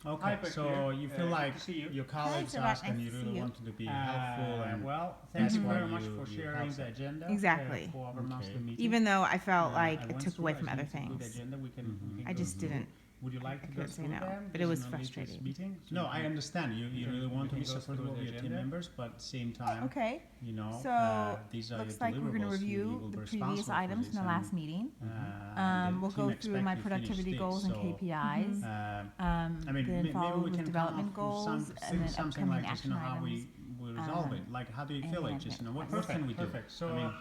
Okay, Hi, so Bakir. you feel Good like to see you. your colleagues Hi, Sarat. ask and Nice you to really see you. wanted to be helpful, and Well, that's thank you why very much for you sharing help the them. agenda Exactly. for our Okay. monthly meeting. Even though I felt like I it went took through, away I from other think it's a good things. agenda. We can I go just through. didn't. Would you like I to go couldn't say through no, them? but it was Just in our latest frustrating. meeting? So No, you I can- understand. You can- really want to we be can go supportive through of the your team agenda. members, but at the same time, Okay, you know, so these are looks your like we're going to deliverables. You review will the be previous responsible for items this, from the and, last meeting. and We'll the team go through expect my you finish productivity this, goals and so, KPIs. I mean, Then maybe follow we with can development come up with goals and then something upcoming like this, you action know, how items. we resolve it. Like, how do you and feel like management this? You know, what requests. can we do? Perfect. So,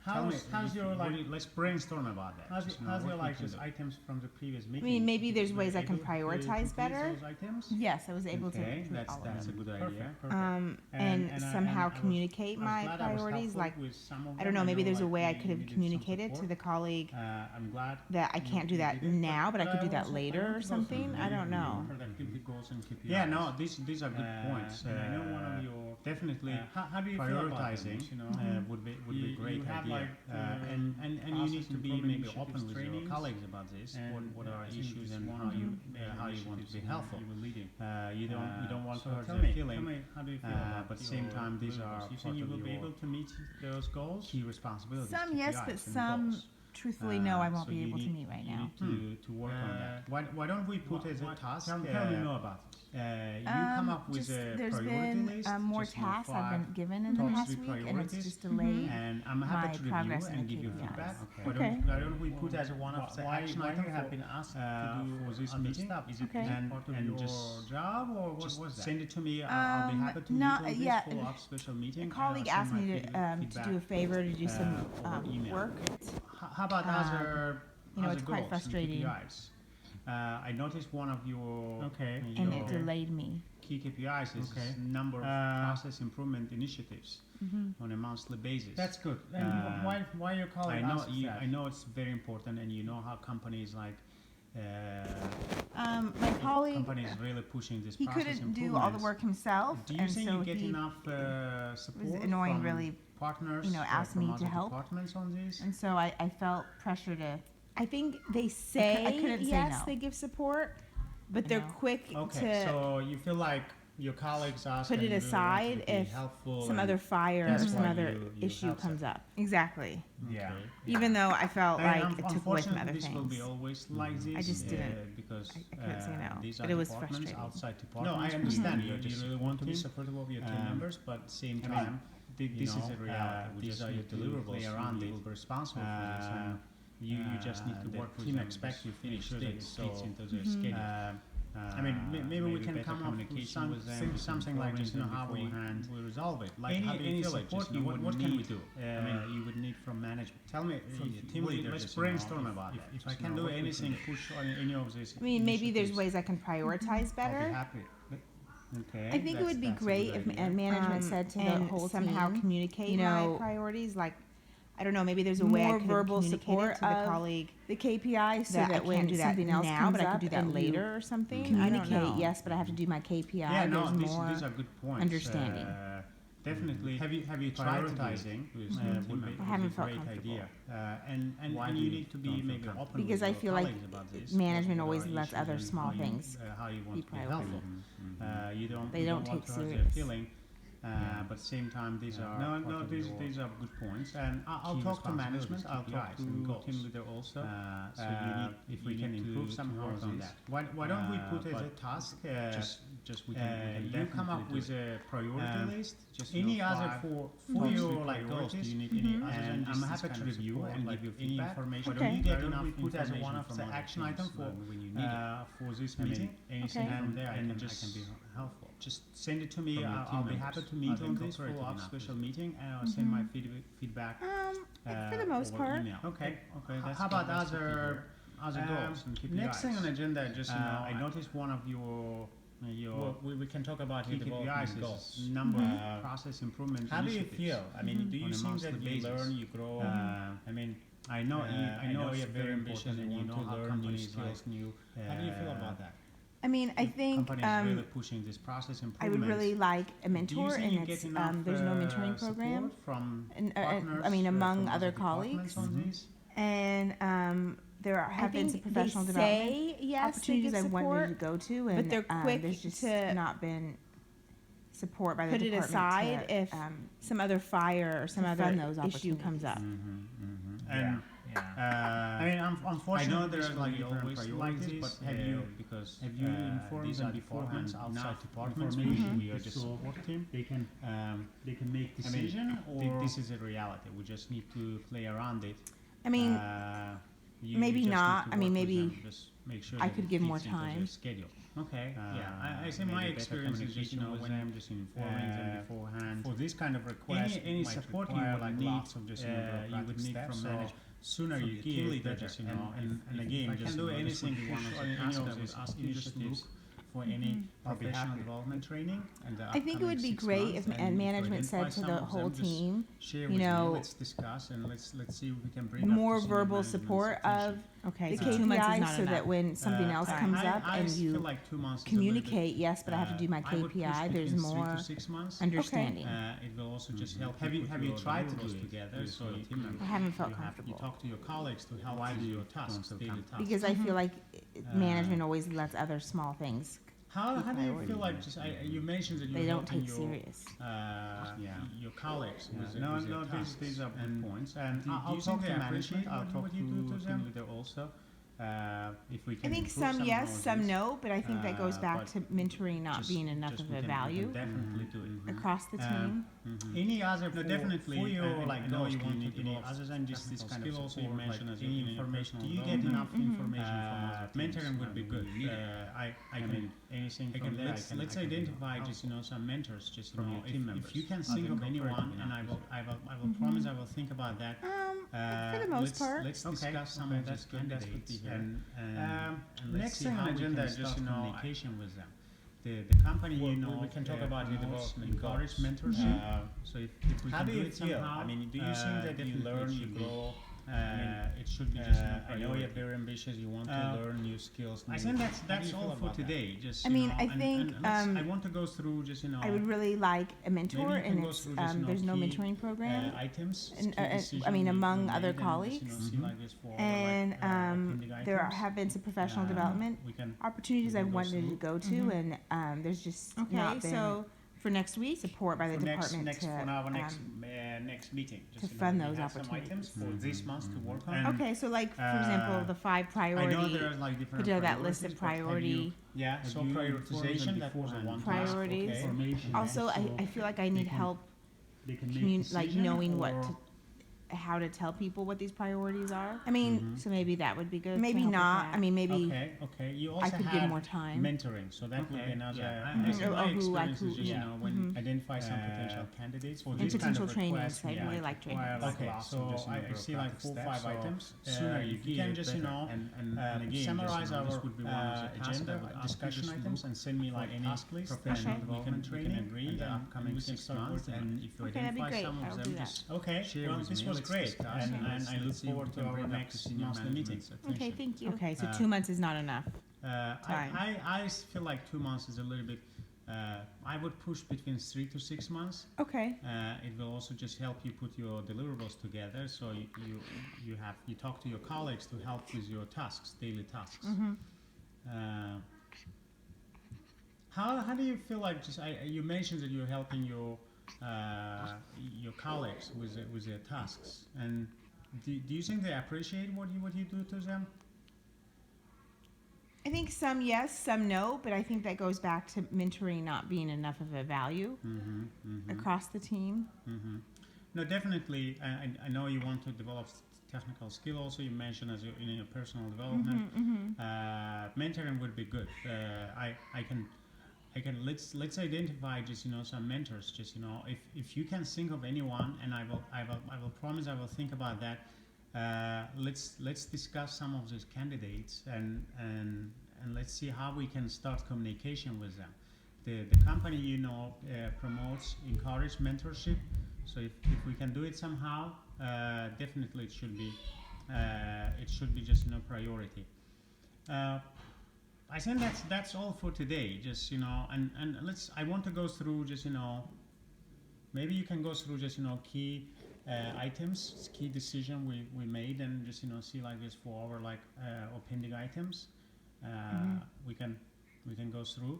I mean, how's your like? let's brainstorm about that. How's Just, you know, your what we like can just do. items from the previous meeting? I mean, maybe there's Were you ways I can able to prioritize complete better. Those items? Yes, I was able to Okay, complete all of that's a them. good idea. Perfect. And somehow communicate my priorities. Like, I don't know, maybe there's a way I could have communicated to the colleague I'm glad that I can't do that now, but I could do that later or something. I don't know. productivity goals and KPIs. Yeah, no, these are good points. And I know one of your definitely how do you feel about prioritizing this, you know? would be You- a great you have, idea. like, And you process need to be improvement maybe initiatives open with your trainings, colleagues about this. and What are I think issues it's and one how of you the how you want to be initiatives helpful. you were leading. You don't want to So hurt tell their me, feeling. how do you feel about But at the same your time, these deliverables? are You part think you of will be your able to meet those goals? key responsibilities. Some yes, KPIs but and some, goals. truthfully, no, I won't So be you able to need- meet right you now. need to work on that. Why don't we put as a task? Tell me more about it. You come up with Just, a there's priority been list. more just, you know, tasks I've five been given in the top past three week, and it's priorities. just delayed. And I'm happy my to review progress and in the give you KPIs. feedback. Okay. Why don't we put as one of the action why items you have been asked to do for this other meeting? stuff? Is it Okay. part of And your just- job or what Just was that? send it to me. I'll be happy to no, meet on this yeah, follow-up special meeting. A and colleague I'll send asked my me to do a favor to do some over email. work. How about other you know, other it's quite goals and frustrating. KPIs? I noticed one of your And it delayed me. key KPIs is Okay. number of process improvement initiatives on a monthly basis. That's good. And why your colleague asked that? I know it's very important, and you know how companies like My colleague, companies really pushing this he process couldn't do all the improvements. work himself, Do you and think so you get he, enough support annoying, from really, partners, asked from me other to help. departments on this? and so I felt pressure to. I think they say I couldn't say yes, no. they give support, but I they're know. quick Okay, to so you feel like your colleagues ask put and it you really want aside to be if helpful some and other fire or that's some why other you issue help comes them. up. Exactly. Yeah. Even though I felt like And it took away from other unfortunately, this will be things. always like this. I just didn't- because I couldn't say no, these but are it was departments frustrating. outside No, departments. I understand. You You really want to be team. supportive of your team members, but at the same I mean, time, this is a reality. We these just are your need to deliverables. play You around will it. be responsible for this. And you just need to the work with team them. expects you finish sure that it this, fits so- into their schedule. I mean, maybe we can better come up with communication with them, something like this, you know, how we resolve it. Like, how do you any feel it? support Just, you know, you would what can we need, do? I mean, you would need from management. Tell me, from the team leader, let's just, you know, brainstorm if- about if- that. if If I it's can not do what we can anything, do. push on any of these I mean, maybe there's initiatives, ways I can prioritize I'll better. be happy. Okay. I think it would be that's a great good if idea. management said to the and whole somehow team, communicate you know, my priorities. Like, I don't know, maybe there's a way I more could verbal communicate support to the of colleague the KPIs so that I that when can't do that something else now, comes but I up could do that and later or something. you I don't communicate, know. yes, but I have to do my KPI. Yeah, no, There's these more. are good points. understanding. Definitely. Have you tried prioritizing? Would be I haven't a felt great comfortable. idea. And Why do you you need to be don't feel maybe comfortable? open Because with I your feel like colleagues about this. management what always are lets issues other and small how you, things how you want be to be helpful. priority. You don't They you don't don't want take to hurt their serious. feeling. But at the same time, these are No, part of these your are good points. and I'll key talk to management. I'll talk KPIs to and goals. team leader also. So you need- if we you can need improve to somehow work on on that. Why don't we put as a but task? just we can You come up definitely with do it. a priority list. Just any other five for top your three like goals? Do priorities. you need any other than And just I'm this happy kind to of review support, and like give you any feedback. information? Why don't you Okay. get Why don't enough we put as information one of from the other action teams item when you need it for this I mean, meeting? anything Okay. from there, And I just can be helpful. Just send it to me. from your I'll team be happy members. to meet Are on they this cooperative follow-up enough special with meeting, and I'll send my feedback. For the most over part. email. Okay. That's How about that's good to other hear. goals and KPIs? Next thing on the agenda, just I noticed one of your we can talk about key your KPIs development is goals. number of process improvement How do you initiatives. feel? I mean, do on you a think monthly that you basis. learn, you grow? I mean, I know, I know it's you're very very ambitious, important and you and know want to how learn new companies skills, like how do you feel about that? I mean, I think companies really pushing this process I improvement. would really like a mentor, Do you and think you it's get enough, there's no mentoring support program, from and partners, I mean from among other other departments colleagues, on this? and there I have been some think professional they development say yes, they opportunities give I wanted to support. go to, but and they're quick there's just to not been support by the put it department aside to, if some other fire or some to other fund those issue comes up. And I mean, I unfortunately, know there are like different always like priorities, this, but have you informed these the are departments beforehand outside enough departments? information We are just so support team. they can make I mean, decision or this is a reality. We just need to play around it. I mean, maybe just need not. to I mean, work with maybe them, just make sure I that could it give fits more into their time. schedule. Okay. I say maybe my better experience is just communication with them, just informing them beforehand. for this kind of request. Any might support you require, would like need, lots of just you would need steps, from so management. sooner from you the team give, leader, better, just, and if again, I just can do anything this for would be sure, one any of the of tasks I those would ask you just look initiatives for any professional development training. And the I think it would upcoming be 6 great months, if and management identify said to some the of them, whole just team, share you with me, know, let's discuss and let's see if we can bring up more to senior verbal management's support of attention. okay, the so 2 months is KPIs not so enough. that when something else Sorry. comes up I and feel you like 2 months is a little bit, communicate, yes, but I have to do my I would push KPI, there's between 3 more to 6 months. understanding. It will also just Mhm. help. Have you- put have you your tried to deliverables do it together? with So your you, team members? I haven't felt you comfortable. talk to your colleagues to help Why with do you your don't tasks, feel daily comfortable? tasks. Because I feel like management always lets other small things. How do you priority. feel like just you mentioned that They you're don't helping take your serious. your colleagues with No, with no, their tasks. these are good And points. do- And do I'll you talk think to they appreciate management. I'll what talk you do to to them? team leader also. If we I can think improve some some yes, of some these, no, but I think that goes back but to mentoring not just- being enough just of we a can- we value can definitely do it. across the Um, team. Any other No, for, definitely. for your I like know goals, you do you want to need any develop other than just this technical kind of skill also you support, mentioned like as any your information? Do you get development. enough information from other teams? mentoring would be good. I I can mean, anything I from can there. let's I can identify help. just some mentors, just From your team if members. you can Other think of cooperative anyone, and I will promise I will think about that. For the most part. Let's Okay, discuss some okay, of that's these good, that's good to candidates hear. and let's next see thing how on we agenda can is just, start you know, communication with them. The company, we can talk about the promotes, development encourage goals. mentorship. So if we How can do do you it feel? somehow, I mean, do you think that you definitely learn, it you should be, grow? it should be just I know priority. you're very ambitious. You want to Uh, learn new skills. I new- think How do that's you all feel for about that? today. Just I you mean, know, I and think, I want to go through just I would really like a mentor, Maybe you can and go it's through just, there's no key, mentoring program. items. And, key I decision mean, we among made other and just, colleagues. see like this for And pending there items. have been some professional Uh, development we can opportunities we I can go wanted to through. go to, and there's just Okay, not been so for next week, support by the for department next to for our next meeting. Just, fund we those have some opportunities. items for this month to work on. And- Okay, so like for example, the 5 I priority. know there are like different put together that list of priorities, but have you- priority. Yeah, Have so you prioritization, informed that them was a beforehand? one Priorities. task, okay. Information, Also, so I feel like I need can help they can make like decision knowing what or- to, how to tell people what these priorities are. I mean, so maybe that would be good. to maybe help with not. that. I mean, maybe Okay. You also I could have give more time. mentoring, so that would be Okay, another. yeah. I say Mhm. my Or who, like experience is who, just, yeah. identify some Uh, potential candidates for And this kind potential of trainings. request. I'd Yeah. really like training. Require, like, Okay, lots so of just, I see like 4 or bureaucratic 5 steps, items. so sooner you If you can give, just, better. And again, summarize just, our this would be one of the tasks agenda, I would ask you discussion just to items, look and send me for like any task list. professional and development we training can agree in the and upcoming we can 6 start months, working on and it. if you Okay, that'd be identify great. some I'll of do them, that. just Okay, share well, with this me. was Let's great, discuss and and I let's look see if we forward to can our bring up to next senior monthly meeting. management's okay, attention. thank you. Okay, so Uh, 2 months is not enough. Time. I feel like 2 months is a little bit. I would push between 3 to 6 months. Okay. It will also just help you put your deliverables together, so you talk to your colleagues to help with your tasks, daily tasks. How do you feel like just you mentioned that you're helping your colleagues with their tasks, and do you think they appreciate what you do to them? I think some yes, some no, but I think that goes back to mentoring not being enough of a value across the team. No, definitely. I know you want to develop technical skill. Also, you mentioned as in your personal development. Mentoring would be good. I can let's identify just some mentors. Just if you can think of anyone, and I will promise I will think about that. Let's discuss some of these candidates and let's see how we can start communication with them. The company promotes encourage mentorship, so if we can do it somehow, definitely it should be just priority. I think that's all for today. Just and I want to go through just maybe you can go through just key items, key decision we made, and just see like this for our like or pending items. We can go through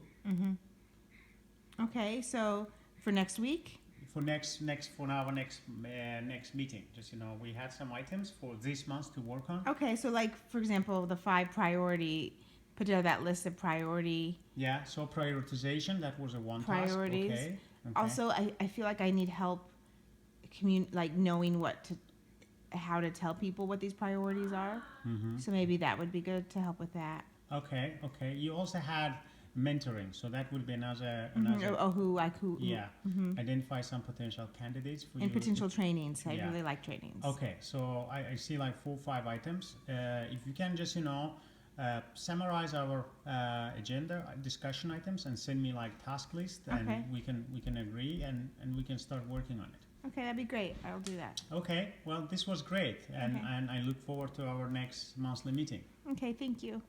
Okay, so for next week. for our next meeting. Just we had some items for this month to work on. Okay, so like for example, the 5 priority. Put together that list of priority. Yeah. So prioritization, that was a one Priorities. task. Okay. Also, I feel like I need help like knowing how to tell people what these priorities are. So maybe that would be good to help with that. Okay. You also had mentoring, so that would be another. Yeah. Identify some potential candidates for And you. potential trainings. I Yeah. really like trainings. Okay, so I see like 4 or 5 items. If you can just summarize our agenda discussion items and send me like task list, and Okay. we can agree and we can start working on it. Okay, that'd be great. I'll do that. Okay, well this was great, and Okay. I look forward to our next monthly meeting. Okay, thank you.